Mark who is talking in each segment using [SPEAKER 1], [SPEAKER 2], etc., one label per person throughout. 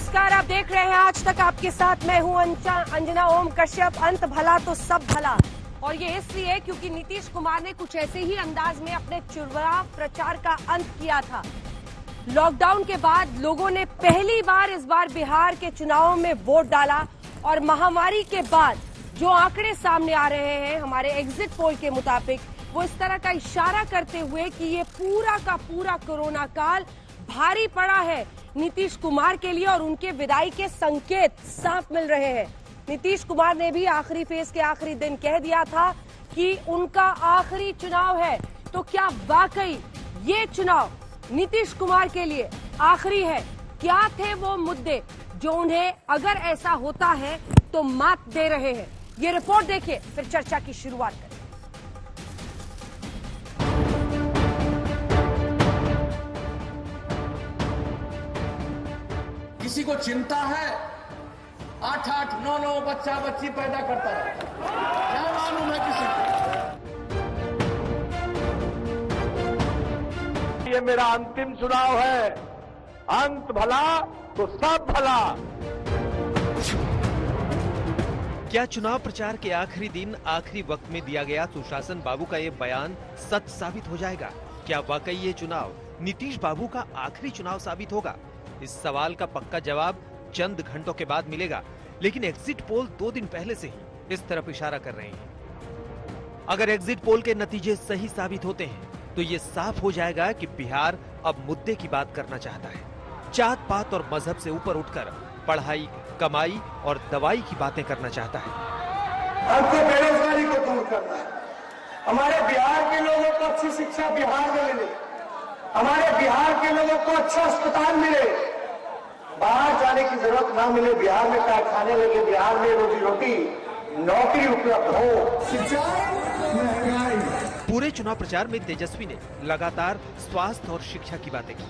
[SPEAKER 1] नमस्कार, आप देख रहे हैं आज तक आपके साथ मैं हूं अंजना ओम कश्यप। अंत भला तो सब भला, और ये इसलिए क्योंकि नीतीश कुमार ने कुछ ऐसे ही अंदाज में अपने चुनाव प्रचार का अंत किया था। लॉकडाउन के बाद लोगों ने पहली बार इस बार बिहार के चुनावों में वोट डाला, और महामारी के बाद जो आंकड़े सामने आ रहे हैं हमारे एग्जिट पोल के मुताबिक, वो इस तरह का इशारा करते हुए कि ये पूरा का पूरा कोरोना काल भारी पड़ा है नीतीश कुमार के लिए, और उनके विदाई के संकेत साफ मिल रहे हैं। नीतीश कुमार ने भी आखिरी फेज के आखिरी दिन कह दिया था कि उनका आखिरी चुनाव है। तो क्या वाकई ये चुनाव नीतीश कुमार के लिए आखिरी है? क्या थे वो मुद्दे जो उन्हें अगर ऐसा होता है तो मात दे रहे हैं? ये रिपोर्ट देखिए, फिर चर्चा की शुरुआत करें।
[SPEAKER 2] किसी को चिंता है 8-8, 9-9 बच्चा बच्ची पैदा करता है, क्या मालूम है किसी को?
[SPEAKER 3] ये मेरा अंतिम चुनाव है, अंत भला तो सब भला।
[SPEAKER 4] क्या चुनाव प्रचार के आखिरी दिन आखिरी वक्त में दिया गया सुशासन बाबू का ये बयान सच साबित हो जाएगा? क्या वाकई ये चुनाव नीतीश बाबू का आखिरी चुनाव साबित होगा? इस सवाल का पक्का जवाब चंद घंटों के बाद मिलेगा, लेकिन एग्जिट पोल 2 दिन पहले से ही इस तरफ इशारा कर रहे हैं। अगर एग्जिट पोल के नतीजे सही साबित होते हैं तो ये साफ हो जाएगा कि बिहार अब मुद्दे की बात करना चाहता है। जात पात और मजहब से ऊपर उठकर पढ़ाई, कमाई और दवाई की बातें करना चाहता है।
[SPEAKER 3] हमको बेरोजगारी को दूर करना है, हमारे बिहार के लोगों को अच्छी शिक्षा बिहार में मिले, हमारे बिहार के लोगों को अच्छा अस्पताल मिले, बाहर जाने की जरूरत ना मिले, बिहार में कारखाने लगे, बिहार में रोजी रोटी नौकरी उपलब्ध हो। शिक्षा, महंगाई।
[SPEAKER 4] पूरे चुनाव प्रचार में तेजस्वी ने लगातार स्वास्थ्य और शिक्षा की बातें की,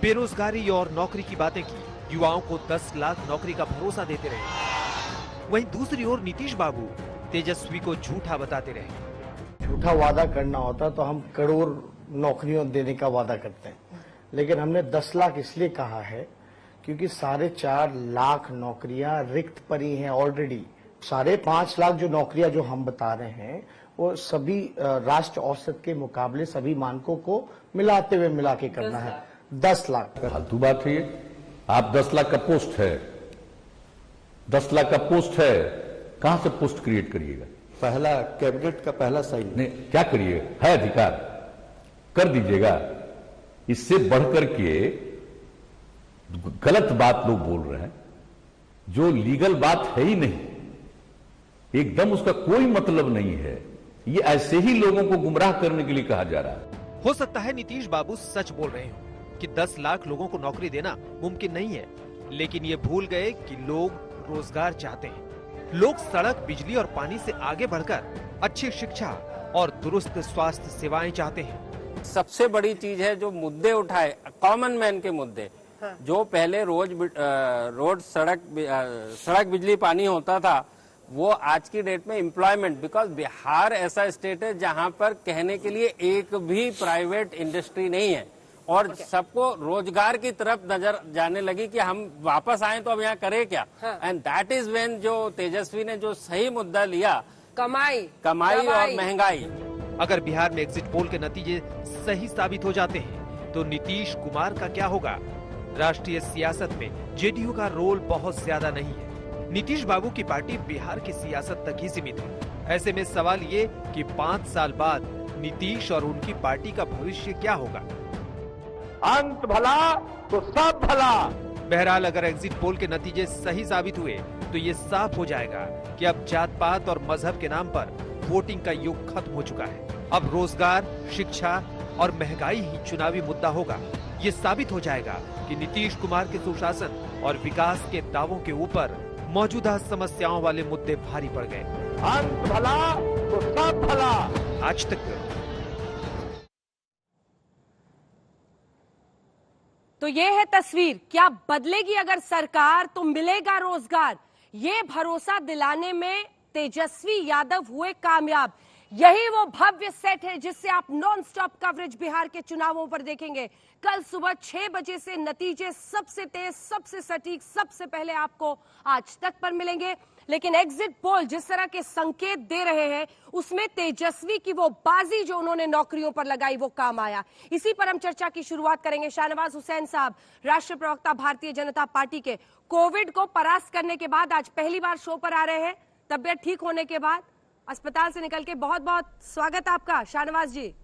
[SPEAKER 4] बेरोजगारी और नौकरी की बातें की, युवाओं को 10 लाख नौकरी का भरोसा देते रहे। वहीं दूसरी ओर नीतीश बाबू तेजस्वी को झूठा बताते रहे।
[SPEAKER 5] झूठा वादा करना होता तो हम करोड़ नौकरियों देने का वादा करते हैं, लेकिन हमने 10 लाख इसलिए कहा है क्योंकि 4.5 लाख नौकरियां रिक्त पड़ी हैं ऑलरेडी। 5.5 लाख जो नौकरियां जो हम बता रहे हैं वो सभी राष्ट्र औसत के मुकाबले सभी मानकों को मिलाते हुए मिला के करना है। 10 लाख
[SPEAKER 6] फालतू बात है ये। आप 10 लाख का पोस्ट है, 10 लाख का पोस्ट है, कहां से पोस्ट क्रिएट करिएगा?
[SPEAKER 5] पहला कैबिनेट का पहला साइन
[SPEAKER 6] नहीं, क्या करिएगा? है अधिकार, कर दीजिएगा। इससे बढ़कर के गलत बात लोग बोल रहे हैं, जो लीगल बात है ही नहीं, एकदम उसका कोई मतलब नहीं है। ये ऐसे ही लोगों को गुमराह करने के लिए कहा जा रहा है।
[SPEAKER 4] हो सकता है नीतीश बाबू सच बोल रहे हो कि 10 लाख लोगों को नौकरी देना मुमकिन नहीं है, लेकिन ये भूल गए कि लोग रोजगार चाहते हैं। लोग सड़क, बिजली और पानी से आगे बढ़कर अच्छी शिक्षा और दुरुस्त स्वास्थ्य सेवाएं चाहते हैं।
[SPEAKER 7] सबसे बड़ी चीज है जो मुद्दे उठाए, कॉमन मैन के मुद्दे। हाँ। जो पहले रोड सड़क बिजली पानी होता था, वो आज की डेट में एम्प्लॉयमेंट, बिकॉज बिहार ऐसा स्टेट है जहां पर कहने के लिए एक भी प्राइवेट इंडस्ट्री नहीं है, और सबको रोजगार की तरफ नजर जाने लगी कि हम वापस आए तो अब यहाँ करें क्या। एंड दैट इज व्हेन जो तेजस्वी ने जो सही मुद्दा लिया, कमाई और महंगाई।
[SPEAKER 4] अगर बिहार में एग्जिट पोल के नतीजे सही साबित हो जाते हैं तो नीतीश कुमार का क्या होगा? राष्ट्रीय सियासत में जेडीयू का रोल बहुत ज्यादा नहीं है। नीतीश बाबू की पार्टी बिहार की सियासत तक ही सीमित है। ऐसे में सवाल ये कि 5 साल बाद नीतीश और उनकी पार्टी का भविष्य क्या होगा?
[SPEAKER 3] अंत भला तो सब भला।
[SPEAKER 4] बहरहाल अगर एग्जिट पोल के नतीजे सही साबित हुए तो ये साफ हो जाएगा कि अब जात पात और मजहब के नाम पर वोटिंग का युग खत्म हो चुका है। अब रोजगार, शिक्षा और महंगाई ही चुनावी मुद्दा होगा। ये साबित हो जाएगा कि नीतीश कुमार के सुशासन और विकास के दावों के ऊपर मौजूदा समस्याओं वाले मुद्दे भारी पड़ गए।
[SPEAKER 3] अंत भला तो सब भला।
[SPEAKER 4] आज तक
[SPEAKER 1] तो ये है तस्वीर। क्या बदलेगी अगर सरकार तो मिलेगा रोजगार, ये भरोसा दिलाने में तेजस्वी यादव हुए कामयाब। यही वो भव्य सेट है जिससे आप नॉन स्टॉप कवरेज बिहार के चुनावों पर देखेंगे। कल सुबह 6 बजे से नतीजे सबसे तेज, सबसे सटीक, सबसे पहले आपको आज तक पर मिलेंगे। लेकिन एग्जिट पोल जिस तरह के संकेत दे रहे हैं उसमें तेजस्वी की वो बाजी जो उन्होंने नौकरियों पर लगाई वो काम आया। इसी पर हम चर्चा की शुरुआत करेंगे। शाहनवाज हुसैन साहब, राष्ट्रीय प्रवक्ता भारतीय जनता पार्टी के, कोविड को परास्त करने के बाद आज पहली बार शो पर आ रहे हैं, तबियत ठीक होने के बाद अस्पताल से निकल के। बहुत बहुत स्वागत आपका शाहनवाज जी।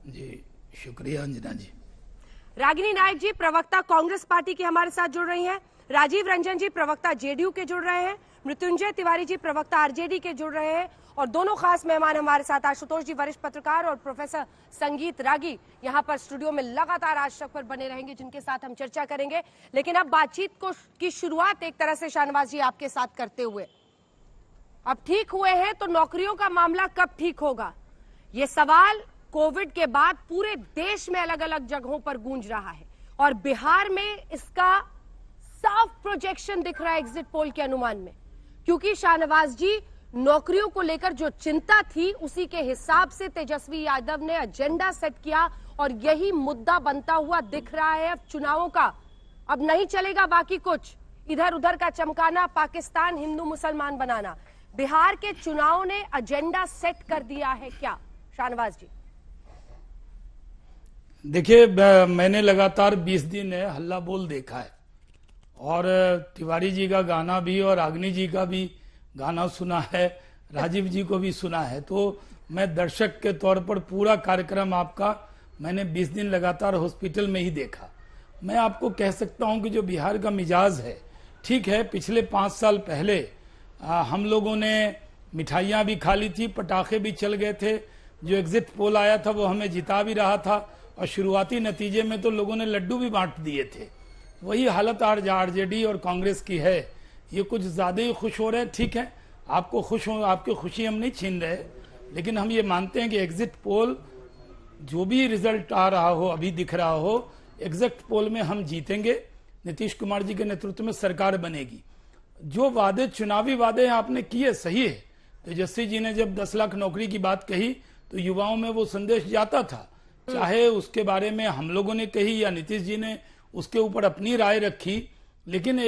[SPEAKER 8] जी शुक्रिया अंजना जी।
[SPEAKER 1] रागिनी नायक जी, प्रवक्ता कांग्रेस पार्टी के हमारे साथ जुड़ रही हैं। राजीव रंजन जी, प्रवक्ता जेडीयू के जुड़ रहे हैं। मृत्युंजय तिवारी जी, प्रवक्ता आरजेडी के जुड़ रहे हैं। और दोनों खास मेहमान हमारे साथ आशुतोष जी, वरिष्ठ पत्रकार, और प्रोफेसर संगीत रागी यहाँ पर स्टूडियो में लगातार आज तक पर बने रहेंगे, जिनके साथ हम चर्चा करेंगे। लेकिन अब बातचीत की शुरुआत एक तरह से शाहनवाज जी आपके साथ करते हुए, अब ठीक हुए हैं तो नौकरियों का मामला कब ठीक होगा, ये सवाल कोविड के बाद पूरे देश में अलग अलग जगहों पर गूंज रहा है। और बिहार में इसका साफ प्रोजेक्शन दिख रहा है एग्जिट पोल के अनुमान में, क्योंकि शाहनवाज जी नौकरियों को लेकर जो चिंता थी उसी के हिसाब से तेजस्वी यादव ने एजेंडा सेट किया और यही मुद्दा बनता हुआ दिख रहा है। अब चुनावों का अब नहीं चलेगा बाकी कुछ, इधर उधर का चमकाना, पाकिस्तान हिंदू मुसलमान बनाना। बिहार के चुनाव ने एजेंडा सेट कर दिया है क्या शाहनवाज जी?
[SPEAKER 8] देखिए, मैंने लगातार 20 दिन हल्ला बोल देखा है और तिवारी जी का गाना भी और अग्नि जी का भी गाना सुना है, राजीव जी को भी सुना है। तो मैं दर्शक के तौर पर पूरा कार्यक्रम आपका मैंने 20 दिन लगातार हॉस्पिटल में ही देखा। मैं आपको कह सकता हूं कि जो बिहार का मिजाज है, ठीक है, पिछले 5 साल पहले हम लोगों ने मिठाइयां भी खा ली थी, पटाखे भी चल गए थे, जो एग्जिट पोल आया था वो हमें जिता भी रहा था और शुरुआती नतीजे में तो लोगों ने लड्डू भी बांट दिए थे। वही हालत आरजेडी और कांग्रेस की है। ये कुछ ज्यादा ही खुश हो रहे हैं, ठीक है, आपको खुश हो, आपकी खुशी हम नहीं छीन रहे, लेकिन हम ये मानते हैं कि एग्जिट पोल जो भी रिजल्ट आ रहा हो, अभी दिख रहा हो, एग्जिट पोल में हम जीतेंगे, नीतीश कुमार जी के नेतृत्व में सरकार बनेगी। जो वादे, चुनावी वादे आपने किए, सही है। तेजस्वी जी ने जब 10 लाख नौकरी की बात कही तो युवाओं में वो संदेश जाता था, चाहे उसके बारे में हम लोगों ने कही या नीतीश जी ने उसके ऊपर अपनी राय रखी, लेकिन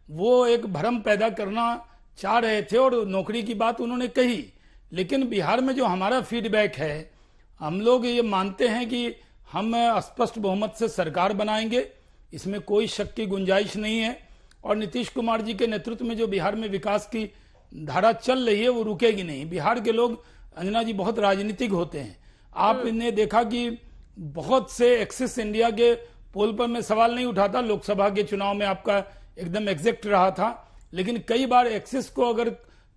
[SPEAKER 8] वो एक भ्रम पैदा करना चाह रहे थे और नौकरी की बात उन्होंने कही। लेकिन बिहार में जो हमारा फीडबैक है, हम लोग ये मानते हैं कि हम स्पष्ट बहुमत से सरकार बनाएंगे, इसमें कोई शक की गुंजाइश नहीं है। और नीतीश कुमार जी के नेतृत्व में जो बिहार में विकास की धारा चल रही है वो रुकेगी नहीं। बिहार के लोग, अंजना जी, बहुत राजनीतिक होते हैं। आपने देखा कि बहुत से एक्सिस इंडिया के पोल पर मैं सवाल नहीं उठाता, लोकसभा के चुनाव में आपका एकदम एग्जैक्ट रहा था, लेकिन कई बार एक्सिस को अगर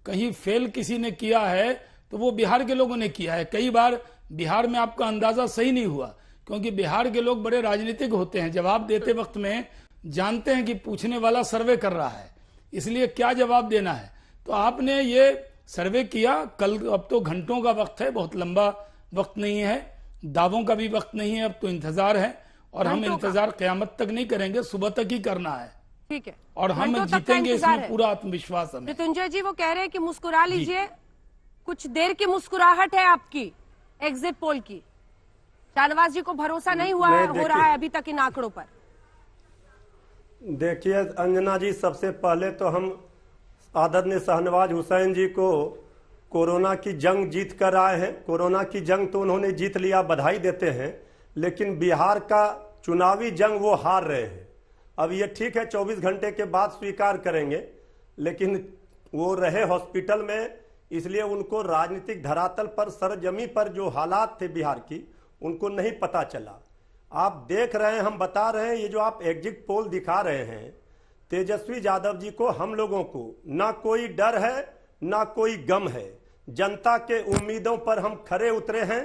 [SPEAKER 8] कहीं फेल किसी ने किया है तो वो बिहार के लोगों ने किया है। कई बार बिहार में आपका अंदाजा सही नहीं हुआ, क्योंकि बिहार के लोग बड़े राजनीतिक होते हैं, जवाब देते वक्त में जानते हैं कि पूछने वाला सर्वे कर रहा है, इसलिए क्या जवाब देना है। तो आपने ये सर्वे किया कल, अब तो घंटों का वक्त है, बहुत लंबा वक्त नहीं है, दावों का भी वक्त नहीं है, अब तो इंतजार है और हम इंतजार क़यामत तक नहीं करेंगे, सुबह तक ही करना है, ठीक है, और हम जीतेंगे, इसमें पूरा आत्मविश्वास है।
[SPEAKER 1] मृत्युंजय जी वो कह रहे हैं कि मुस्कुरा लीजिए, कुछ देर की मुस्कुराहट है आपकी एग्जिट पोल की। शाहनवाज जी को भरोसा नहीं हुआ हो रहा है अभी तक इन आंकड़ों पर।
[SPEAKER 9] देखिए अंजना जी, सबसे पहले तो हम आदरणीय शाहनवाज हुसैन जी को कोरोना की जंग जीत कर आए हैं। कोरोना की जंग तो उन्होंने जीत लिया, बधाई देते हैं, लेकिन बिहार का चुनावी जंग वो हार रहे हैं। अब ये ठीक है 24 घंटे के बाद स्वीकार करेंगे, लेकिन वो रहे हॉस्पिटल में, इसलिए उनको राजनीतिक धरातल पर, सरजमी पर जो हालात थे बिहार की, उनको नहीं पता चला। आप देख रहे हैं, हम बता रहे हैं, ये जो आप एग्जिट पोल दिखा रहे हैं, तेजस्वी यादव जी को, हम लोगों को ना कोई डर है ना कोई गम है। जनता के उम्मीदों पर हम खरे उतरे हैं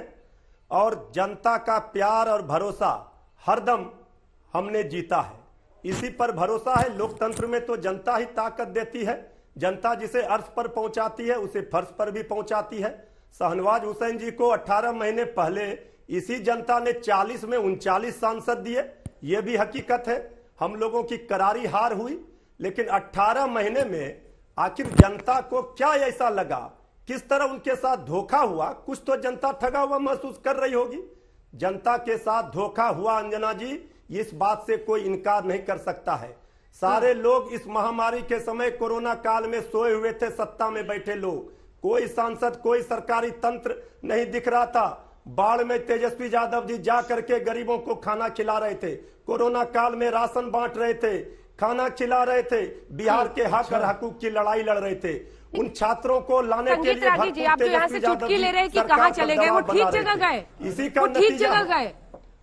[SPEAKER 9] और जनता का प्यार और भरोसा हरदम हमने जीता है। इसी पर भरोसा है। लोकतंत्र में तो जनता ही ताकत देती है। जनता जिसे अर्श पर पहुंचाती है उसे फर्श पर भी पहुंचाती है। शाहनवाज हुसैन जी को 18 महीने पहले इसी जनता ने 40 में 39 सांसद दिए, यह भी हकीकत है। हम लोगों की करारी हार हुई, लेकिन 18 महीने में आखिर जनता को क्या ऐसा लगा किस तरह उनके साथ धोखा हुआ, कुछ तो जनता ठगा हुआ महसूस कर रही होगी। जनता के साथ धोखा हुआ अंजना जी, इस बात से कोई इनकार नहीं कर सकता है। सारे लोग इस महामारी के समय कोरोना काल में सोए हुए थे, सत्ता में बैठे लोग, कोई सांसद कोई सरकारी तंत्र नहीं दिख रहा था। बाढ़ में तेजस्वी यादव जी जा करके गरीबों को खाना खिला रहे थे, कोरोना काल में राशन बांट रहे थे, खाना खिला रहे थे, बिहार के हक और हकूक की लड़ाई लड़ रहे थे। उन छात्रों को लाने के लिए
[SPEAKER 1] रागी जी, आप जो यहाँ से चुटकी ले रहे हैं कि कहाँ चले गए, वो ठीक जगह गए,
[SPEAKER 9] इसी का
[SPEAKER 1] ठीक जगह गए,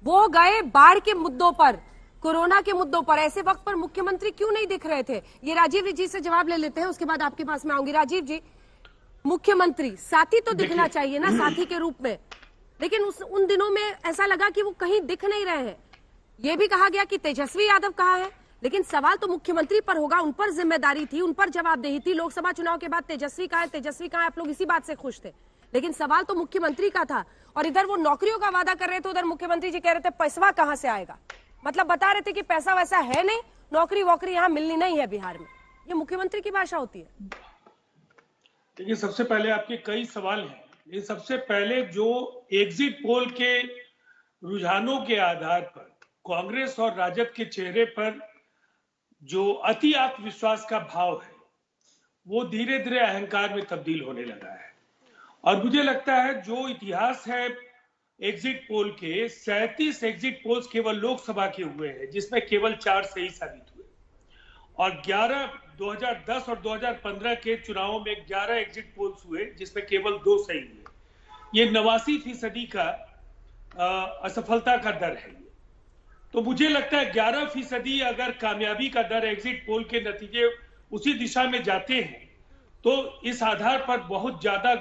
[SPEAKER 1] वो गए बाढ़ के मुद्दों पर, कोरोना के मुद्दों पर। ऐसे वक्त पर मुख्यमंत्री क्यों नहीं दिख रहे थे? ये राजीव जी से जवाब ले लेते हैं, उसके बाद आपके पास में आऊंगी। राजीव जी, मुख्यमंत्री साथी तो दिखना चाहिए ना, साथी के रूप में, लेकिन उन दिनों में ऐसा लगा कि वो कहीं दिख नहीं रहे हैं। ये भी कहा गया कि तेजस्वी यादव कहाँ है, लेकिन सवाल तो मुख्यमंत्री पर होगा, उन पर जिम्मेदारी थी, उन पर जवाबदेही थी। लोकसभा चुनाव के बाद तेजस्वी कहाँ है, तेजस्वी कहाँ है, आप लोग इसी बात से खुश थे, लेकिन सवाल तो मुख्यमंत्री का था। और इधर वो नौकरियों का वादा कर रहे थे, उधर मुख्यमंत्री जी कह रहे थे पैसा कहाँ से आएगा, मतलब बता रहे थे कि पैसा वैसा है नहीं, नौकरी वोकरी यहाँ मिलनी नहीं है बिहार में। ये मुख्यमंत्री की भाषा होती है।
[SPEAKER 10] देखिए, सबसे पहले आपके कई सवाल हैं, लेकिन सबसे पहले जो एग्जिट पोल के रुझानों के आधार पर कांग्रेस और राजद के चेहरे पर जो अति आत्मविश्वास का भाव है, वो धीरे धीरे अहंकार में तब्दील होने लगा है। और मुझे लगता है जो इतिहास है एग्जिट पोल के, 37 एग्जिट पोल्स केवल लोकसभा के हुए हैं, जिसमें केवल 4 सही साबित हुए, और 2010 और 2015 के चुनावों में 11 एग्जिट पोल्स हुए, जिसमें केवल 2 सही हुए। ये 89% का असफलता का दर है। तो मुझे लगता है 11% अगर कामयाबी का दर एग्जिट पोल के नतीजे उसी दिशा में जाते हैं, तो इस आधार पर बहुत ज्यादा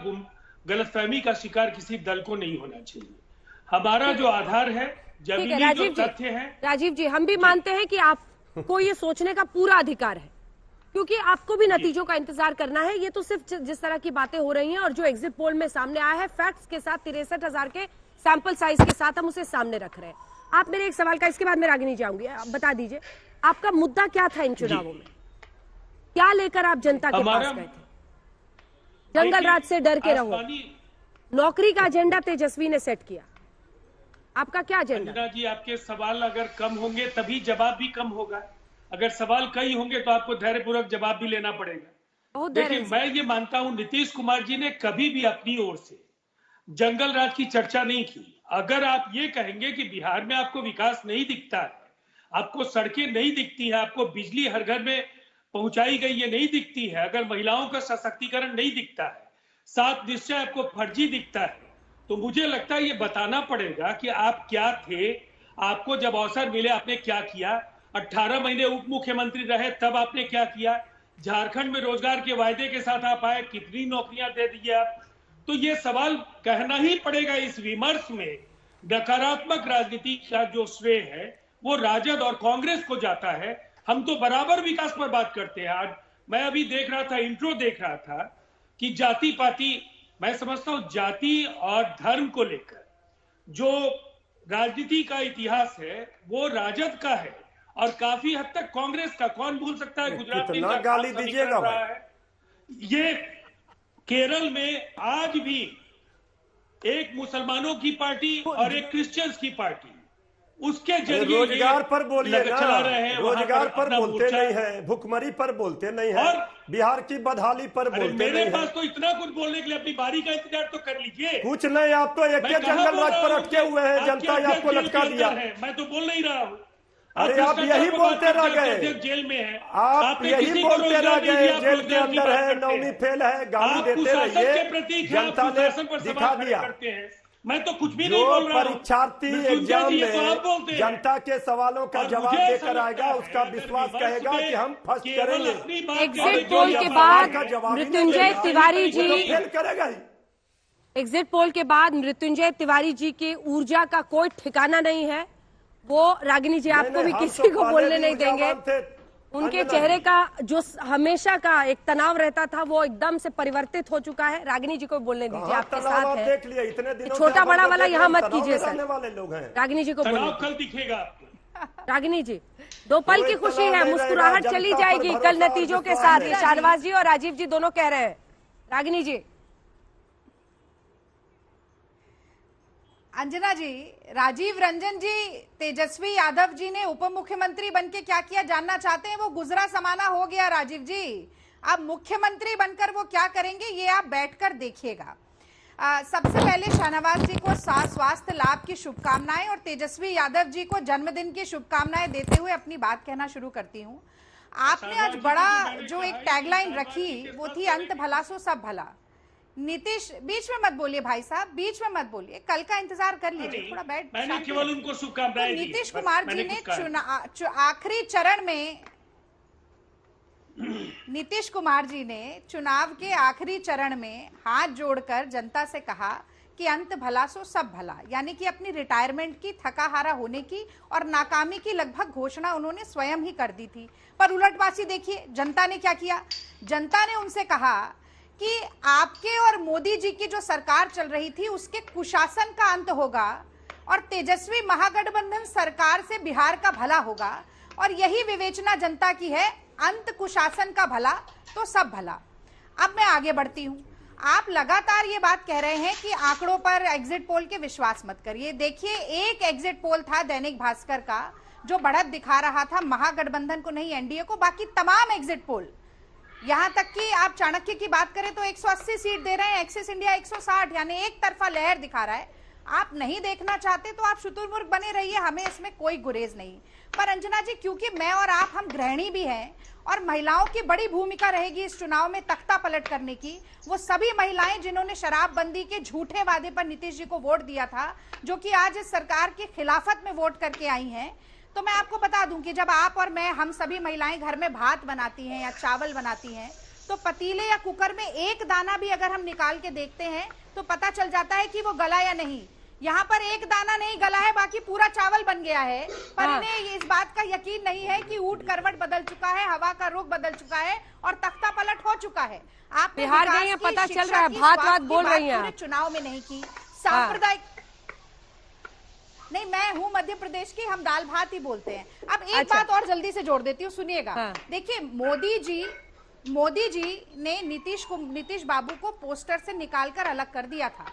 [SPEAKER 10] गलतफहमी का शिकार किसी दल को नहीं होना चाहिए। हमारा जो आधार है, जमीनी जो तथ्य है।
[SPEAKER 1] राजीव जी, हम भी मानते हैं कि आपको ये सोचने का पूरा अधिकार है, क्योंकि आपको भी नतीजों का इंतजार करना है। ये तो सिर्फ जिस तरह की बातें हो रही हैं और जो एग्जिट पोल में सामने आया है, फैक्ट्स के साथ 63,000 के सैंपल साइज के साथ हम उसे सामने रख रहे हैं। आप मेरे एक सवाल का, इसके बाद मैं रागिनी जाऊंगी, आप बता दीजिए आपका मुद्दा क्या था इन चुनावों में, क्या लेकर आप जनता के पास गए थे? जंगल राज से डर के रहो, नौकरी का एजेंडा तेजस्वी ने सेट किया, आपका क्या एजेंडा?
[SPEAKER 10] अंजना जी, आपके सवाल अगर कम होंगे तभी जवाब भी कम होगा, अगर सवाल कई होंगे तो आपको धैर्यपूर्वक जवाब भी लेना पड़ेगा। देखिए, मैं ये मानता हूं नीतीश कुमार जी ने कभी भी अपनी ओर से जंगल राज की चर्चा नहीं की। अगर आप ये कहेंगे कि बिहार में आपको विकास नहीं दिखता है, आपको सड़कें नहीं दिखती है, आपको बिजली हर घर में पहुंचाई गई ये नहीं दिखती है, अगर महिलाओं का सशक्तिकरण नहीं दिखता है, 7 निश्चय आपको फर्जी दिखता है, तो मुझे लगता है ये बताना पड़ेगा कि आप क्या थे, आपको जब अवसर मिले आपने क्या किया। 18 महीने उप मुख्यमंत्री रहे, तब आपने क्या किया? झारखंड में रोजगार के वायदे के साथ आप आए, कितनी नौकरियां दे दी आप? तो ये सवाल कहना ही पड़ेगा। इस विमर्श में नकारात्मक राजनीति का जो श्रेय है वो राजद और कांग्रेस को जाता है। हम तो बराबर विकास पर बात करते हैं। आज मैं अभी देख रहा था, इंट्रो देख रहा था कि जाति पाति, मैं समझता हूं जाति और धर्म को लेकर जो राजनीति का इतिहास है वो राजद का है और काफी हद तक कांग्रेस का। कौन भूल सकता है गुजरात में
[SPEAKER 9] गाली दीजिएगा।
[SPEAKER 10] ये केरल में आज भी एक मुसलमानों की पार्टी और एक क्रिश्चियंस की पार्टी, उसके जरिए
[SPEAKER 9] रोजगार पर बोलिए ना,
[SPEAKER 10] चला रहे हैं।
[SPEAKER 9] रोजगार पर बोलते नहीं है, भुखमरी पर बोलते नहीं है, बिहार की बदहाली पर बोलते नहीं है।
[SPEAKER 10] मेरे पास तो इतना कुछ बोलने के लिए अपनी बारी का इंतजार तो कर लीजिए।
[SPEAKER 9] कुछ नहीं, आप तो एक जंगल राज पर अटके हुए हैं, जनता ने आपको लटका दिया।
[SPEAKER 10] मैं तो बोल नहीं रहा हूँ।
[SPEAKER 9] अरे आप यही बोलते रह गए,
[SPEAKER 10] जेल में है,
[SPEAKER 9] आप यही बोलते रह गए, जेल के अंदर है, नौवीं फेल है, गाली देते रहिए, जनता ने दिखा दिया।
[SPEAKER 10] मैं तो कुछ भी नहीं बोल रहा हूं।
[SPEAKER 9] परीक्षार्थी एग्जाम में जनता के सवालों का जवाब देकर आएगा, उसका विश्वास कहेगा कि हम फर्स्ट करेंगे।
[SPEAKER 1] एग्जिट पोल के बाद मृत्युंजय तिवारी जी
[SPEAKER 9] फेल करेगा ही।
[SPEAKER 1] एग्जिट पोल के बाद मृत्युंजय तिवारी जी की ऊर्जा का कोई ठिकाना नहीं है। वो रागिनी जी आपको भी किसी को बोलने नहीं देंगे। उनके चेहरे का जो हमेशा का एक तनाव रहता था वो एकदम से परिवर्तित हो चुका है। रागिनी जी को बोलने दीजिए, आपके साथ है।
[SPEAKER 9] देख लिया, इतने दिनों
[SPEAKER 1] छोटा बड़ा वाला यहाँ मत कीजिए सर।
[SPEAKER 9] वाले लोग हैं।
[SPEAKER 1] रागिनी जी को बोलिए।
[SPEAKER 10] कल दिखेगा।
[SPEAKER 1] रागिनी जी, 2 पल की खुशी है, मुस्कुराहट चली जाएगी कल नतीजों के साथ। ये शाहनवाज जी और राजीव जी दोनों कह रहे हैं। रागिनी जी,
[SPEAKER 11] अंजना जी, राजीव रंजन जी तेजस्वी यादव जी ने उप मुख्यमंत्री बनके क्या किया जानना चाहते हैं। वो गुजरा समाना हो गया राजीव जी, अब मुख्यमंत्री बनकर वो क्या करेंगे ये आप बैठकर देखिएगा। सबसे पहले शाहनवाज जी को स्वास्थ्य लाभ की शुभकामनाएं और तेजस्वी यादव जी को जन्मदिन की शुभकामनाएं देते हुए अपनी बात कहना शुरू करती हूं। आपने आज बड़ा जो एक टैगलाइन रखी वो थी अंत भला सो सब भला। नीतीश, बीच में मत बोलिए भाई साहब, बीच में मत बोलिए, कल का इंतजार कर लीजिए, थोड़ा बैठ।
[SPEAKER 10] मैंने केवल उनको शुभकामनाएं दी।
[SPEAKER 11] नीतीश कुमार जी ने आखिरी चरण में नीतीश कुमार जी ने चुनाव के आखिरी चरण में हाथ जोड़कर जनता से कहा कि अंत भला सो सब भला, यानी कि अपनी रिटायरमेंट की थकाहारा होने की और नाकामी की लगभग घोषणा उन्होंने स्वयं ही कर दी थी। पर उलटबाजी देखिए, जनता ने क्या किया। जनता ने उनसे कहा कि आपके और मोदी जी की जो सरकार चल रही थी उसके कुशासन का अंत होगा और तेजस्वी महागठबंधन सरकार से बिहार का भला होगा, और यही विवेचना जनता की है, अंत कुशासन का भला तो सब भला। अब मैं आगे बढ़ती हूं। आप लगातार ये बात कह रहे हैं कि आंकड़ों पर, एग्जिट पोल के विश्वास मत करिए। देखिए, एक एग्जिट पोल था दैनिक भास्कर का जो बढ़त दिखा रहा था महागठबंधन को, नहीं एनडीए को। बाकी तमाम एग्जिट पोल, यहां तक कि आप चाणक्य की बात करें तो 180 सीट दे रहे हैं, एक्सिस इंडिया 160, यानी एक तरफा लहर दिखा रहा है। आप नहीं देखना चाहते तो आप शुतुरमुर्ग बने रहिए, हमें इसमें कोई गुरेज नहीं। पर अंजना जी, क्योंकि मैं और आप, हम गृहिणी भी हैं और महिलाओं की बड़ी भूमिका रहेगी इस चुनाव में तख्ता पलट करने की। वो सभी महिलाएं जिन्होंने शराबबंदी के झूठे वादे पर नीतीश जी को वोट दिया था, जो कि आज इस सरकार की खिलाफत में वोट करके आई हैं। तो मैं आपको बता दूं कि जब आप और मैं, हम सभी महिलाएं घर में भात बनाती हैं या चावल बनाती हैं, तो पतीले या कुकर में एक दाना भी अगर हम निकाल के देखते हैं तो पता चल जाता है कि वो गला या नहीं। यहाँ पर एक दाना नहीं गला है, बाकी पूरा चावल बन गया है। पर इन्हें इस बात का यकीन नहीं है कि ऊंट करवट बदल चुका है, हवा का रुख बदल चुका है और तख्ता पलट हो चुका है। आप
[SPEAKER 1] बिहार गए हैं, पता चल रहा है, भात बोल रही हैं,
[SPEAKER 11] चुनाव में नहीं की। सांप्रदायिक नहीं, मैं हूँ मध्य प्रदेश की, हम दाल भात ही बोलते हैं। अब एक बात और जल्दी से जोड़ देती हूँ, सुनिएगा। देखिए, मोदी जी ने नीतीश बाबू को पोस्टर से निकालकर अलग कर दिया था।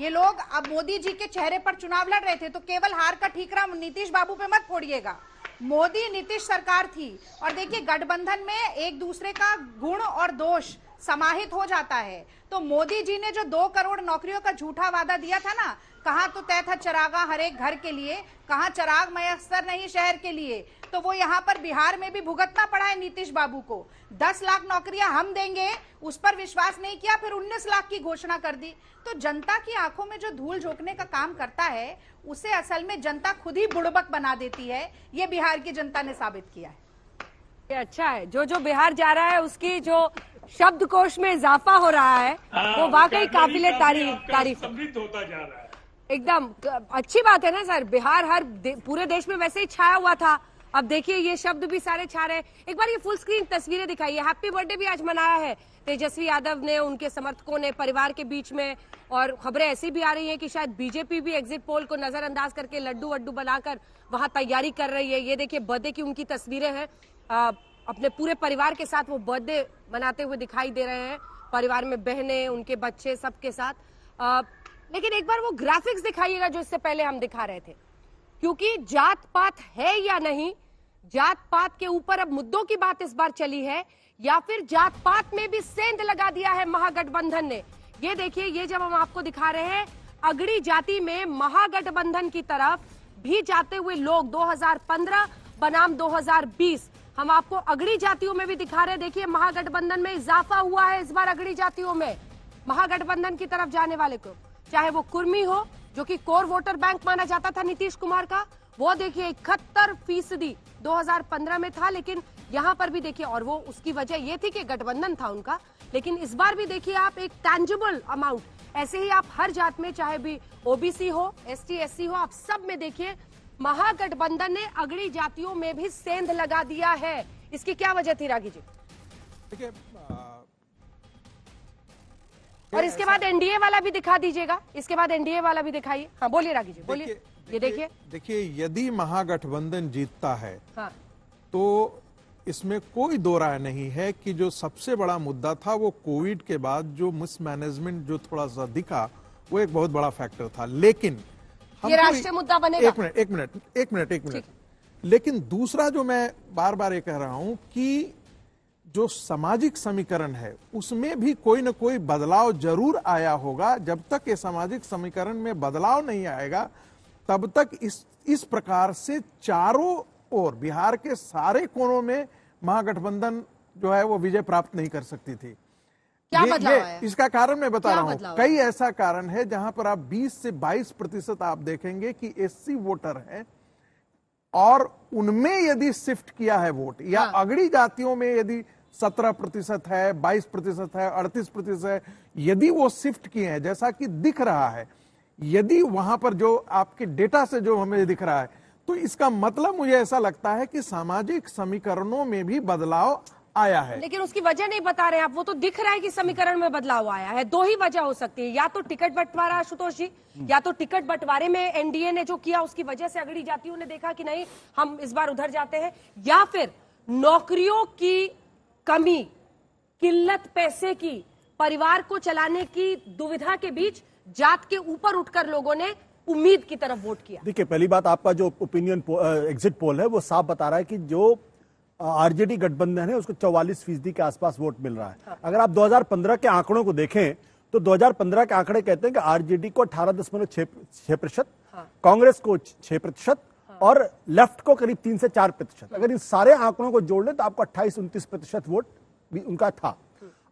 [SPEAKER 11] ये लोग अब मोदी जी के चेहरे पर चुनाव लड़ रहे थे, तो केवल हार का ठीकरा नीतीश बाबू पे मत फोड़िएगा। मोदी नीतीश सरकार थी, और देखिए गठबंधन में एक दूसरे का गुण और दोष समाहित हो जाता है। तो मोदी जी ने जो 2 करोड़ नौकरियों का झूठा वादा दिया था ना, कहाँ तो तय था चरागा हर एक घर के लिए, कहाँ चराग मयस्सर नहीं शहर के लिए, तो वो यहाँ पर बिहार में भी भुगतना पड़ा है नीतीश बाबू को। 10 लाख नौकरियां हम देंगे, उस पर विश्वास नहीं किया, फिर 19 लाख की घोषणा कर दी। तो जनता की आंखों में जो धूल झोंकने का काम करता है, उसे असल में जनता खुद ही बुड़बक बना देती है। ये बिहार की जनता ने साबित किया है।
[SPEAKER 1] ये अच्छा है, जो बिहार जा रहा है उसकी जो शब्दकोश में इजाफा हो रहा है वो वाकई काबिले तारीफ
[SPEAKER 10] समृद्ध होता जा रहा है।
[SPEAKER 1] एकदम अच्छी बात है ना सर। बिहार पूरे देश में वैसे ही छाया हुआ था, अब देखिए ये शब्द भी सारे छा रहे हैं। एक बार ये फुल स्क्रीन तस्वीरें दिखाइए। हैप्पी बर्थडे भी आज मनाया है तेजस्वी यादव ने, उनके समर्थकों ने, परिवार के बीच में। और खबरें ऐसी भी आ रही हैं कि शायद बीजेपी भी एग्जिट पोल को नजरअंदाज करके लड्डू वड्डू बनाकर वहां तैयारी कर रही है। ये देखिए बर्थडे की उनकी तस्वीरें हैं, अपने पूरे परिवार के साथ वो बर्थडे मनाते हुए दिखाई दे रहे हैं, परिवार में बहनें, उनके बच्चे, सबके साथ। लेकिन एक बार वो ग्राफिक्स दिखाइएगा जो इससे पहले हम दिखा रहे थे, क्योंकि जात पात है या नहीं, जात पात के ऊपर अब मुद्दों की बात इस बार चली है, या फिर जात पात में भी सेंध लगा दिया है महागठबंधन ने। ये देखिए, ये जब हम आपको दिखा रहे हैं, अगड़ी जाति में महागठबंधन की तरफ भी जाते हुए लोग 2015 बनाम 2020 हम आपको अगड़ी जातियों में भी दिखा रहे हैं। देखिए महागठबंधन में इजाफा हुआ है इस बार अगड़ी जातियों में, महागठबंधन की तरफ जाने वाले को, चाहे वो कुर्मी हो जो कि कोर वोटर बैंक माना जाता था नीतीश कुमार का, वो देखिए 71% 2015 में था, लेकिन यहां पर भी देखिए, और वो उसकी वजह ये थी कि गठबंधन था उनका, लेकिन इस बार भी देखिए आप एक टैंजिबल अमाउंट, ऐसे ही आप हर जात में, चाहे भी ओबीसी हो, एसटी एससी हो, आप सब में देखिए महागठबंधन ने अगड़ी जातियों में भी सेंध लगा दिया है। इसकी क्या वजह थी रागी जी?
[SPEAKER 12] देखिए,
[SPEAKER 1] और इसके बाद एनडीए वाला भी दिखा दीजिएगा, इसके बाद एनडीए वाला भी दिखाइए। हाँ बोलिए रागी जी, बोलिए। ये
[SPEAKER 12] देखिए यदि महागठबंधन जीतता है,
[SPEAKER 1] हाँ,
[SPEAKER 12] तो इसमें कोई दो राय नहीं है कि जो सबसे बड़ा मुद्दा था वो कोविड के बाद जो मिसमैनेजमेंट जो थोड़ा सा दिखा, वो एक बहुत बड़ा फैक्टर था। लेकिन
[SPEAKER 1] ये राष्ट्रीय मुद्दा बनेगा।
[SPEAKER 12] एक मिनट। लेकिन दूसरा जो मैं बार बार ये कह रहा हूं कि जो सामाजिक समीकरण है उसमें भी कोई ना कोई बदलाव जरूर आया होगा। जब तक ये सामाजिक समीकरण में बदलाव नहीं आएगा तब तक इस प्रकार से चारों ओर बिहार के सारे कोनों में महागठबंधन जो है वो विजय प्राप्त नहीं कर सकती थी।
[SPEAKER 1] क्या बदलाव आया?
[SPEAKER 12] इसका कारण मैं बता रहा हूं। कई ऐसा कारण है जहां पर आप 20 से 22% आप देखेंगे कि एससी वोटर हैं और उनमें यदि शिफ्ट किया है वोट या अगड़ी जातियों में यदि 17% है, 22% है, 38% है, यदि वो शिफ्ट किए हैं जैसा कि दिख रहा है, यदि वहां पर जो आपके डेटा से जो हमें दिख रहा है, तो इसका मतलब मुझे ऐसा लगता है कि सामाजिक समीकरणों में भी बदलाव आया है।
[SPEAKER 1] लेकिन उसकी वजह नहीं बता रहे आप। वो तो दिख रहा है कि समीकरण में बदलाव आया है। दो ही वजह हो सकती है, या तो टिकट बंटवारा आशुतोष जी, या तो टिकट बंटवारे में एनडीए ने जो किया उसकी वजह से अगड़ी जातियों ने देखा कि नहीं हम इस बार उधर जाते हैं, या फिर नौकरियों की कमी, किल्लत पैसे की, परिवार को चलाने की दुविधा के बीच जात के ऊपर उठकर लोगों ने उम्मीद की तरफ वोट किया।
[SPEAKER 13] देखिए, पहली बात आपका जो ओपिनियन एग्जिट पोल है वो साफ बता रहा है कि जो आरजेडी गठबंधन है उसको 44% के आसपास वोट मिल रहा है। हाँ। अगर आप 2015 के आंकड़ों को देखें तो 2015 के आंकड़े कहते हैं कि आरजेडी को 18.6%, कांग्रेस को 6%, और लेफ्ट को करीब 3 से 4%। अगर इन सारे आंकड़ों को जोड़ लें तो आपको 28-29% वोट भी उनका था।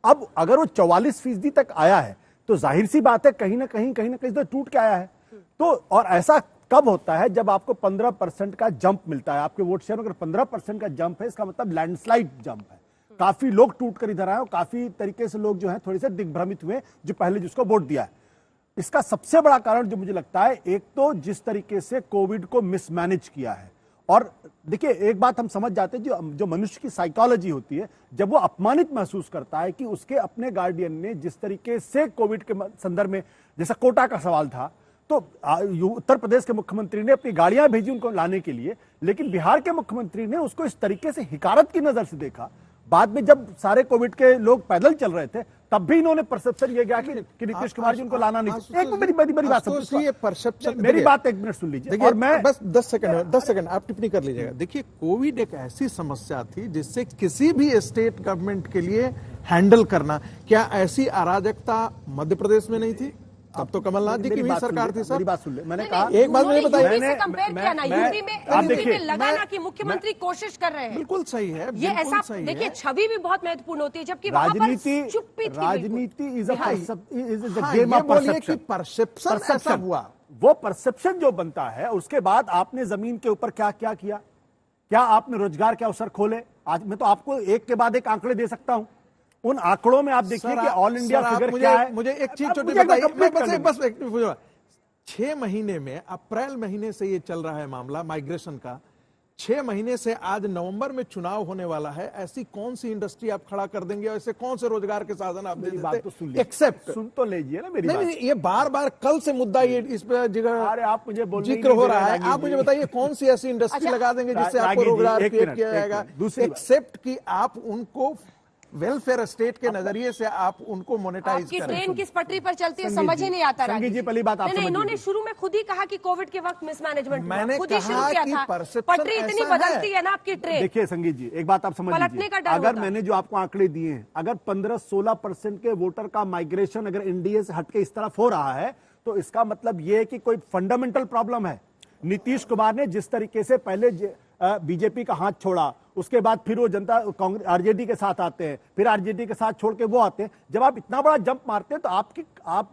[SPEAKER 13] अब अगर वो 44% तक आया है तो जाहिर सी बात है कहीं ना कहीं तो टूट के आया है। तो और ऐसा कब होता है? जब आपको 15% का जंप मिलता है आपके वोट शेयर में। अगर 15% का जंप है इसका मतलब लैंडस्लाइड जंप है। काफी लोग टूट कर इधर आए और काफी तरीके से लोग जो है थोड़े से दिग्भ्रमित हुए जो पहले जिसको वोट दिया है। इसका सबसे बड़ा कारण जो मुझे लगता है, एक तो जिस तरीके से कोविड को मिसमैनेज किया है। और देखिए, एक बात हम समझ जाते हैं, जो मनुष्य की साइकोलॉजी होती है, जब वो अपमानित महसूस करता है कि उसके अपने गार्डियन ने जिस तरीके से कोविड के संदर्भ में, जैसा कोटा का सवाल था, तो उत्तर प्रदेश के मुख्यमंत्री ने अपनी गाड़ियां भेजी उनको लाने के लिए, लेकिन बिहार के मुख्यमंत्री ने उसको इस तरीके से हिकारत की नजर से देखा। बाद में जब सारे कोविड के लोग पैदल चल रहे थे तब भी इन्होंने परसेप्शन ये गया कि नीतीश कुमार जी उनको लाना नहीं। एक मेरी बात सुन, ये परसेप्शन, मेरी बात एक मिनट सुन लीजिए और मैं
[SPEAKER 12] बस 10 सेकंड आप टिप्पणी कर लीजिएगा। देखिए, कोविड एक ऐसी समस्या थी जिससे किसी भी स्टेट गवर्नमेंट के लिए हैंडल करना, क्या ऐसी अराजकता मध्य प्रदेश में नहीं थी? अब तो कमलनाथ जी की भी सरकार थी सर।
[SPEAKER 13] मेरी बात सुन ले, मैंने कहा
[SPEAKER 12] एक बात मुझे बताइए,
[SPEAKER 1] यूपी में लगाना कि मुख्यमंत्री कोशिश कर रहे हैं।
[SPEAKER 12] बिल्कुल सही है,
[SPEAKER 1] ये ऐसा देखिए, छवि भी बहुत महत्वपूर्ण होती है, जबकि राजनीति
[SPEAKER 13] is a game of perception.
[SPEAKER 12] Perception ऐसा हुआ,
[SPEAKER 13] वो परसेप्शन जो बनता है उसके बाद आपने जमीन के ऊपर क्या क्या किया, क्या आपने रोजगार के अवसर खोले? आज मैं तो आपको एक के बाद एक आंकड़े दे सकता हूं। उन आंकड़ों में आप देखिए कि ऑल इंडिया फिगर क्या है।
[SPEAKER 12] मुझे एक चीज छोटी बताइए, बस 6 महीने में, अप्रैल महीने से ये चल रहा है मामला माइग्रेशन का। 6 महीने से आज नवंबर में चुनाव होने वाला है। ऐसी कौन सी इंडस्ट्री आप खड़ा कर देंगे और ऐसे कौन से रोजगार के साधन आप दे देते?
[SPEAKER 13] एक्सेप्ट सुन तो लीजिए ना मेरी बात।
[SPEAKER 12] नहीं, ये बार बार कल से मुद्दा ये इस पे
[SPEAKER 13] आप मुझे
[SPEAKER 12] जिक्र हो रहा है। आप मुझे बताइए कौन सी ऐसी इंडस्ट्री लगा देंगे जिससे आपको रोजगार क्रिएट किया जाएगा, एक्सेप्ट कि आप उनको वेलफेयर स्टेट के नजरिए से आप उनको मोनेटाइज करें।
[SPEAKER 1] ट्रेन किस पटरी पर चलती है समझ ही नहीं आता।
[SPEAKER 13] जी, पहली बात आप समझिए,
[SPEAKER 1] इन्होंने शुरू में खुद ही कहा कि कोविड के वक्त मिसमैनेजमेंट
[SPEAKER 12] मैंने
[SPEAKER 1] खुद ही शुरू किया था। पटरी इतनी बदलती है ना आपकी ट्रेन।
[SPEAKER 13] देखिए संगीत जी, एक बात आप समझ लीजिए, अगर मैंने जो आपको आंकड़े दिए हैं, अगर 15-16% के वोटर का माइग्रेशन अगर एनडीए से हटके इस तरफ हो रहा है तो इसका मतलब यह है कि कोई फंडामेंटल प्रॉब्लम है। नीतीश कुमार ने जिस तरीके से पहले बीजेपी का हाथ छोड़ा, उसके बाद फिर वो जनता कांग्रेस आरजेडी के साथ आते हैं, फिर आरजेडी के साथ छोड़ के वो आते हैं। जब आप इतना बड़ा जंप मारते हैं तो आप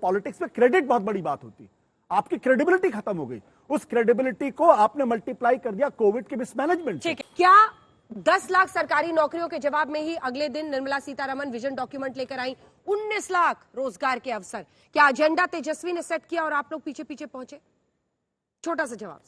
[SPEAKER 13] पॉलिटिक्स में क्रेडिट बहुत बड़ी बात होती है। आपकी क्रेडिबिलिटी खत्म हो गई। उस क्रेडिबिलिटी को आपने मल्टीप्लाई कर दिया कोविड के मिसमैनेजमेंट से।
[SPEAKER 1] क्या 10 लाख सरकारी नौकरियों के जवाब में ही अगले दिन निर्मला सीतारमण विजन डॉक्यूमेंट लेकर आई 19 लाख रोजगार के अवसर? क्या एजेंडा तेजस्वी ने सेट किया और आप लोग पीछे पीछे पहुंचे? छोटा सा जवाब।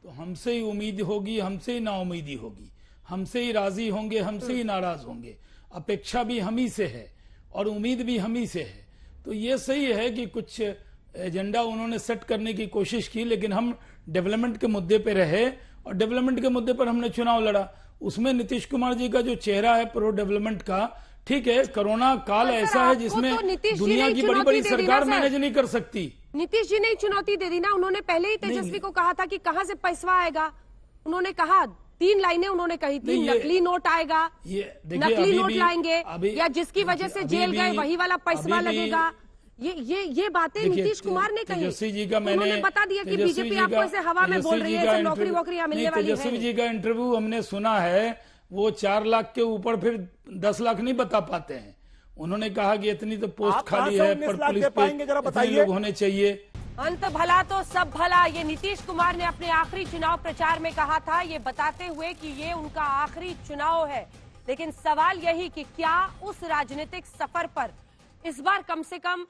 [SPEAKER 8] तो हमसे ही उम्मीद होगी, हमसे ही नाउमीदी होगी, हमसे ही राजी होंगे, हमसे ही नाराज होंगे। अपेक्षा भी हम ही से है और उम्मीद भी हम ही से है। तो ये सही है कि कुछ एजेंडा उन्होंने सेट करने की कोशिश की, लेकिन हम डेवलपमेंट के मुद्दे पे रहे और डेवलपमेंट के मुद्दे पर हमने चुनाव लड़ा। उसमें नीतीश कुमार जी का जो चेहरा है प्रो डेवलपमेंट का, ठीक है, कोरोना काल ऐसा है जिसमें दुनिया की बड़ी बड़ी सरकार मैनेज नहीं कर सकती।
[SPEAKER 1] नीतीश जी ने ही चुनौती दे दी ना, उन्होंने पहले ही तेजस्वी को कहा था कि कहां से पैसा आएगा। उन्होंने कहा 3 लाइनें उन्होंने कही थी, नकली नोट आएगा, नकली नोट लाएंगे, या जिसकी वजह से जेल गए वही वाला पैसा लगेगा। ये बातें नीतीश कुमार ने कही।
[SPEAKER 8] तेजस्वी जी का उन्होंने
[SPEAKER 1] बता दिया कि बीजेपी आपको ऐसे हवा में बोल रही है, नौकरी वोकरी मिलने वाली है।
[SPEAKER 8] तेजस्वी जी का इंटरव्यू हमने सुना है, वो 4 लाख के ऊपर फिर 10 लाख नहीं बता पाते हैं। उन्होंने कहा कि इतनी तो पोस्ट खाली है, पर पुलिस पे इतने लोग होने चाहिए।
[SPEAKER 1] अंत भला तो सब भला, ये नीतीश कुमार ने अपने आखिरी चुनाव प्रचार में कहा था, ये बताते हुए कि ये उनका आखिरी चुनाव है। लेकिन सवाल यही कि क्या उस राजनीतिक सफर पर इस बार कम से कम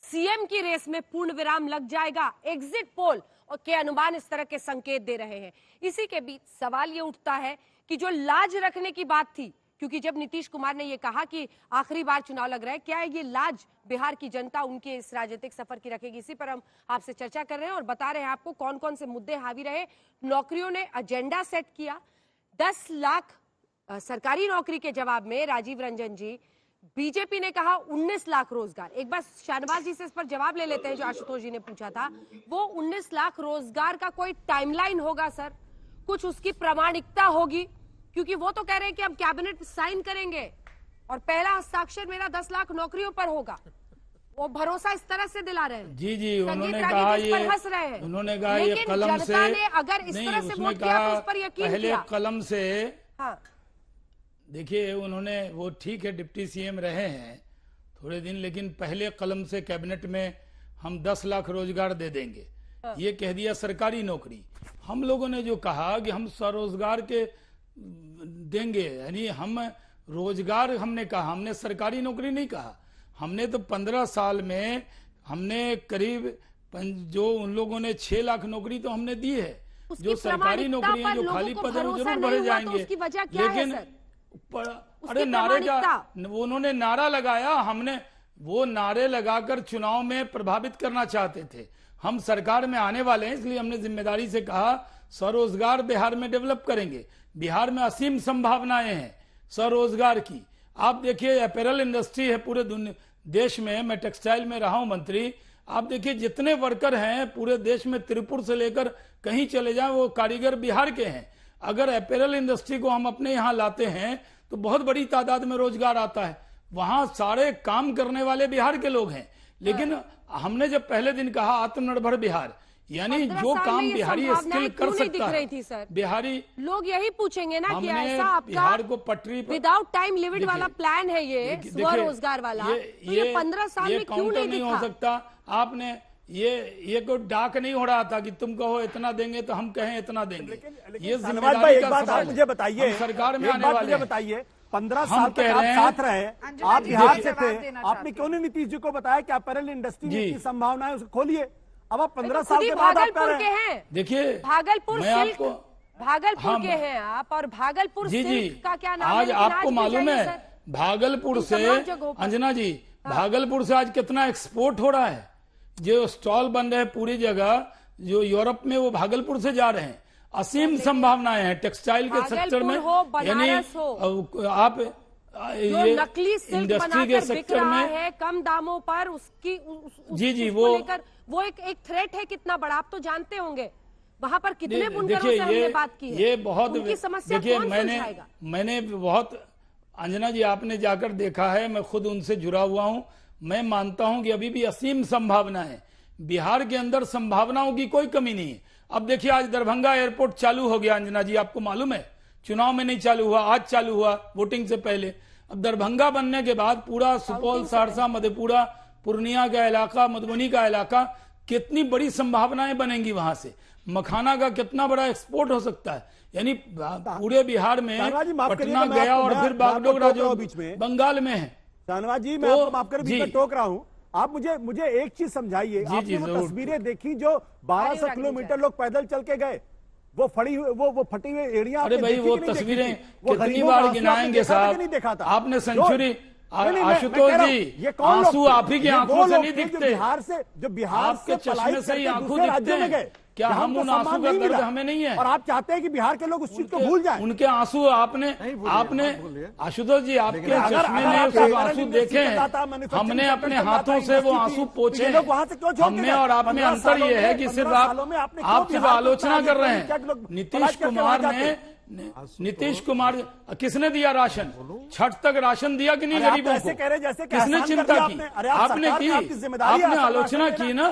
[SPEAKER 1] सीएम की रेस में पूर्ण विराम लग जाएगा। एग्जिट पोल और के अनुमान इस तरह के संकेत दे रहे हैं। इसी के बीच सवाल ये उठता है कि जो लाज रखने की बात थी, क्योंकि जब नीतीश कुमार ने ये कहा कि आखिरी बार चुनाव लग रहा है, क्या ये लाज बिहार की जनता उनके इस राजनीतिक सफर की रखेगी? इसी पर हम आपसे चर्चा कर रहे हैं और बता रहे हैं आपको कौन कौन से मुद्दे हावी रहे। नौकरियों ने एजेंडा सेट किया। 10 लाख सरकारी नौकरी के जवाब में राजीव रंजन जी, बीजेपी ने कहा 19 लाख रोजगार। एक बार शाहनवाज जी से इस पर जवाब ले लेते हैं, जो आशुतोष जी ने पूछा था। वो 19 लाख रोजगार का कोई टाइमलाइन होगा सर? कुछ उसकी प्रामाणिकता होगी? क्योंकि वो तो कह रहे हैं कि हम कैबिनेट साइन करेंगे और पहला हस्ताक्षर मेरा 10 लाख नौकरियों पर होगा। वो भरोसा इस तरह से दिला रहे हैं।
[SPEAKER 8] जी उन्होंने कहा ये,
[SPEAKER 1] हंस रहे हैं।
[SPEAKER 8] उन्होंने कहा ये कलम से,
[SPEAKER 1] अगर इस तरह से वोट किया तो उस पर यकीन
[SPEAKER 8] पहले
[SPEAKER 1] किया।
[SPEAKER 8] कलम से।
[SPEAKER 1] हाँ,
[SPEAKER 8] देखिए उन्होंने, वो ठीक है डिप्टी सीएम रहे हैं थोड़े दिन, लेकिन पहले कलम से कैबिनेट में हम 10 लाख रोजगार दे देंगे, ये कह दिया सरकारी नौकरी। हम लोगों ने जो कहा कि हम स्वरोजगार के देंगे, यानी हम रोजगार हमने कहा, हमने सरकारी नौकरी नहीं कहा। हमने तो 15 साल में हमने करीब जो उन लोगों ने 6 लाख नौकरी तो हमने दी है। जो सरकारी नौकरी है, जो खाली पद है वो जरूर भरे जाएंगे, लेकिन अरे नारे का उन्होंने नारा लगाया, हमने वो नारे लगाकर चुनाव में प्रभावित करना चाहते थे। हम सरकार में आने वाले हैं, इसलिए हमने जिम्मेदारी से कहा स्वरोजगार बिहार में डेवलप करेंगे। बिहार में असीम संभावनाएं हैं स्वरोजगार की। आप देखिए अपैरल इंडस्ट्री है पूरे देश में, मैं टेक्सटाइल में रहा हूं मंत्री। आप देखिए जितने वर्कर हैं पूरे देश में, त्रिपुर से लेकर कहीं चले जाएं, वो कारीगर बिहार के हैं। अगर अपैरल इंडस्ट्री को हम अपने यहाँ लाते हैं तो बहुत बड़ी तादाद में रोजगार आता है। वहां सारे काम करने वाले बिहार के लोग हैं। लेकिन हमने जब पहले दिन कहा आत्मनिर्भर बिहार, यानी जो काम बिहारी स्किल कर सकता है, बिहारी
[SPEAKER 1] लोग यही पूछेंगे ना कि ऐसा आपका
[SPEAKER 8] बिहार को पटरी पर
[SPEAKER 1] विदाउट टाइम लिमिट वाला प्लान है ये स्वरोजगार वाला, तो ये 15 साल में क्यों नहीं
[SPEAKER 8] हो सकता? आपने ये कोई डाक नहीं हो रहा था कि तुम कहो इतना देंगे तो हम कहें इतना देंगे। ये
[SPEAKER 13] जिम्मेदारी का सवाल है। मुझे बताइए,
[SPEAKER 8] सरकार में आने वाले
[SPEAKER 13] बताइए 15 साल तक आप साथ रहे, आप बिहार से थे, आपने क्यों नहीं नीतीश जी को बताया कि अपैरल इंडस्ट्री की संभावना है, उसको खोलिए। अब आप 15 साल के बाद आप कह रहे हैं।
[SPEAKER 8] देखिए
[SPEAKER 1] भागलपुर के हैं आप, और भागलपुर सिल्क का क्या नाम है?
[SPEAKER 8] आज आपको मालूम है भागलपुर से, अंजना जी, भागलपुर से आज कितना एक्सपोर्ट हो रहा है? जो स्टॉल बन रहे हैं पूरी जगह, जो यूरोप में, वो भागलपुर से जा रहे हैं। असीम संभावनाएं हैं टेक्सटाइल के सेक्टर में, यानी आप
[SPEAKER 1] ये नकली सिल्क इंडस्ट्री के सेक्टर में है कम दामों पर, उसकी
[SPEAKER 8] जी
[SPEAKER 1] वो एक थ्रेट है कितना बड़ा, आप तो जानते होंगे। वहां पर कितने बुनकरों से हमने बात की है,
[SPEAKER 8] ये बहुत
[SPEAKER 1] उनकी समस्या कौन सुलझाएगा?
[SPEAKER 8] मैंने बहुत, अंजना जी आपने जाकर देखा है, मैं खुद उनसे जुड़ा हुआ हूं। मैं मानता हूं कि अभी भी असीम संभावना है बिहार के अंदर, संभावनाओं की कोई कमी नहीं है। अब देखिए आज दरभंगा एयरपोर्ट चालू हो गया, अंजना जी आपको मालूम है, चुनाव में नहीं चालू हुआ, आज चालू हुआ वोटिंग से पहले। अब दरभंगा बनने के बाद पूरा सुपौल, सहरसा, मधेपुरा, पूर्णिया का इलाका, मधुबनी का इलाका, कितनी बड़ी संभावनाएं बनेंगी वहां से। मखाना का कितना बड़ा एक्सपोर्ट हो सकता है, यानी पूरे बिहार में पटना गया और फिर बागडोगरा जो
[SPEAKER 13] बीच में
[SPEAKER 8] बंगाल में है।
[SPEAKER 13] शाहनवाज जी, मैं आपको माफ कर बीच में टोक रहा हूं। आप मुझे एक चीज समझाइए, आपने वो तस्वीरें देखी जो 1200 किलोमीटर लोग पैदल चल के गए, वो फटी हुई एड़ियां।
[SPEAKER 8] अरे भाई वो तस्वीरें कितनी बार गिनाएंगे साहब?
[SPEAKER 13] नहीं देखा था
[SPEAKER 8] आपने सेंचुरी, आशुतोष जी, आंसू आप ही की आंखों से नहीं दिखते,
[SPEAKER 13] बिहार से, जो बिहार
[SPEAKER 8] आपके चश्मे से ही आंखों दिखते हैं। क्या हम उन आंसू का दर्द हमें नहीं है?
[SPEAKER 13] और आप चाहते हैं कि बिहार के लोग उस चीज को भूल जाएं।
[SPEAKER 8] उनके आंसू आपने आशुतोष जी, आपके चश्मे ने सब आंसू देखे हैं, हमने अपने हाथों से वो आंसू पोंछे। हमें और आप में अंतर ये है कि सिर्फ आप सिर्फ आलोचना कर रहे हैं। नीतीश कुमार किसने दिया राशन? छठ तक राशन दिया कि नहीं गरीबों को? किसने चिंता की? आपने की, आपने आलोचना की ना।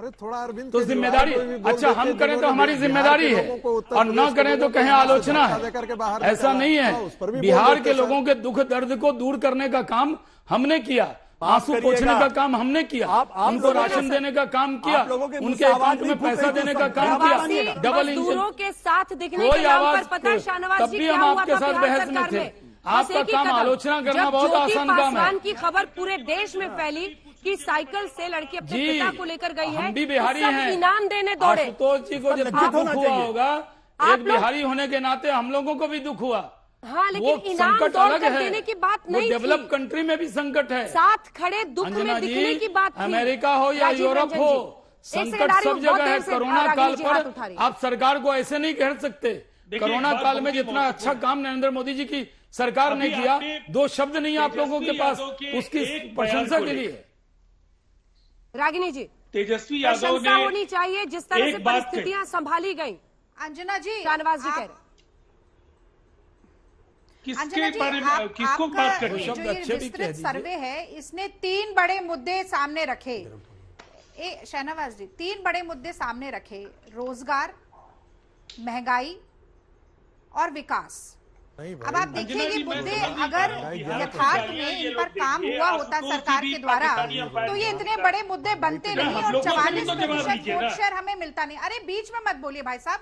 [SPEAKER 12] अरे थोड़ा अरविंद,
[SPEAKER 8] तो जिम्मेदारी, अच्छा हम करें तो हमारी जिम्मेदारी है और न करें तो कहें आलोचना है, ऐसा नहीं है। बिहार के लोगों के दुख दर्द को दूर करने का काम हमने किया, आंसू पोंछने का काम हमने किया, उनको राशन देने का काम किया, उनके अकाउंट में पैसा देने का काम किया। डबल इंजन
[SPEAKER 1] के साथ दिखने के नाम पर पता है शाहनवाज जी
[SPEAKER 8] तब भी
[SPEAKER 1] क्या
[SPEAKER 8] हम
[SPEAKER 1] हुआ
[SPEAKER 8] आपके
[SPEAKER 1] था
[SPEAKER 8] साथ
[SPEAKER 1] बिहार
[SPEAKER 8] बहस में
[SPEAKER 1] सरकार
[SPEAKER 8] थे।
[SPEAKER 1] में?
[SPEAKER 8] आपका काम आलोचना करना बहुत आसान काम है।
[SPEAKER 1] पासवान की खबर पूरे देश में फैली कि साइकिल से लड़की अपने पिता को लेकर गई है,
[SPEAKER 8] हम भी बिहारी
[SPEAKER 1] तो सब
[SPEAKER 8] हैं,
[SPEAKER 1] इनाम देने दौड़े।
[SPEAKER 8] आशुतोष जी को जब दुख हुआ होगा, एक बिहारी होने के नाते हम लोगों को भी दुख हुआ।
[SPEAKER 1] हाँ, लेकिन
[SPEAKER 8] वो
[SPEAKER 1] इनाम
[SPEAKER 8] संकट
[SPEAKER 1] दौड़
[SPEAKER 8] अलग
[SPEAKER 1] कर
[SPEAKER 8] है,
[SPEAKER 1] देने की बात नहीं थी।
[SPEAKER 8] डेवलप कंट्री में भी संकट है,
[SPEAKER 1] साथ खड़े दुख में दिखने की बात थी।
[SPEAKER 8] अमेरिका हो या यूरोप हो, संकट सब जगह है। कोरोना काल पर आप सरकार को ऐसे नहीं कह सकते। कोरोना काल में जितना अच्छा काम नरेंद्र मोदी जी की सरकार ने किया, दो शब्द नहीं आप लोगों के पास उसकी प्रशंसा के लिए।
[SPEAKER 1] रागिनी जी,
[SPEAKER 10] तेजस्वी यादव ने
[SPEAKER 1] होनी चाहिए जिस तरह से परिस्थितियां संभाली गई।
[SPEAKER 11] अंजना जी,
[SPEAKER 1] शाहनवाज जी कह रहे
[SPEAKER 10] किसके बारे में, किसको बात कर रही है?
[SPEAKER 11] जो ये विस्तृत सर्वे है, इसने 3 बड़े मुद्दे सामने रखे। शाहनवाज जी, 3 बड़े मुद्दे सामने रखे: रोजगार, महंगाई और विकास। अब आप देखिए ये मुद्दे अगर यथार्थ में इन पर काम हुआ होता सरकार के द्वारा तो ये इतने बड़े मुद्दे बनते नहीं और 44% वोट शेयर हमें मिलता नहीं। अरे बीच में मत बोलिए भाई साहब,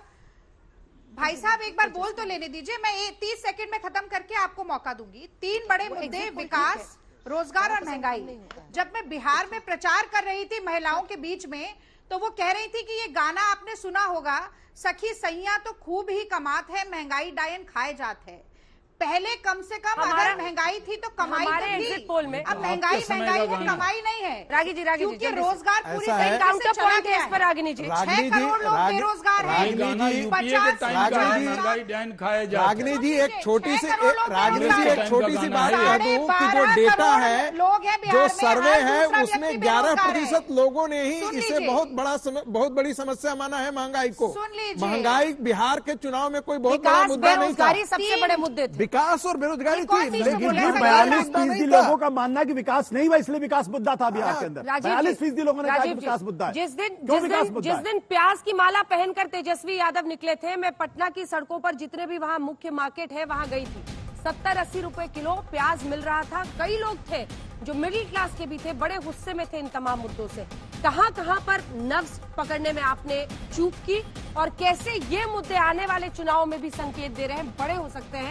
[SPEAKER 11] भाई साहब एक बार बोल तो लेने दीजिए, मैं 30 सेकंड में खत्म करके आपको मौका दूंगी। 3 बड़े मुद्दे, विकास, रोजगार और महंगाई। जब मैं बिहार में प्रचार कर रही थी महिलाओं के बीच में, तो वो कह रही थी कि ये गाना आपने सुना होगा, सखी सैया तो खूब ही कमात है, महंगाई डायन खाए जात है। पहले कम से कम अगर महंगाई थी तो कमाई तो थी।
[SPEAKER 1] पोल में
[SPEAKER 11] अब महंगाई है, कमाई नहीं है।
[SPEAKER 1] रागी जी,
[SPEAKER 11] क्योंकि रोजगार पूरी
[SPEAKER 1] काउंटर पॉइंट है इस पर। रागिनी जी,
[SPEAKER 11] 6 करोड़ लोग बेरोजगार हैं।
[SPEAKER 12] रागिनी जी एक छोटी सी बात कह दूं कि जो डेटा है, जो सर्वे है, उसमें 11% लोगों ने ही इसे बहुत बड़ी समस्या माना है महंगाई को। महंगाई बिहार के चुनाव में कोई बहुत बड़ा मुद्दा नहीं था।
[SPEAKER 1] सबसे बड़े मुद्दे थे
[SPEAKER 12] विकास और बेरोजगारी थी, लेकिन
[SPEAKER 13] 42% लोगों का मानना कि विकास नहीं हुआ, इसलिए विकास मुद्दा था बिहार के अंदर। 42% लोगों ने कहा कि विकास मुद्दा है।
[SPEAKER 1] जिस दिन प्याज की माला पहनकर तेजस्वी यादव निकले थे, मैं पटना की सड़कों पर जितने भी वहाँ मुख्य मार्केट है वहाँ गई थी। 70-80 रुपए किलो प्याज मिल रहा था। कई लोग थे जो मिडिल क्लास के भी थे, बड़े गुस्से में थे इन तमाम मुद्दों से। कहां पर नब्ज पकड़ने में आपने चूक की और कैसे ये मुद्दे आने वाले चुनाव में भी संकेत दे रहे हैं बड़े हो सकते हैं।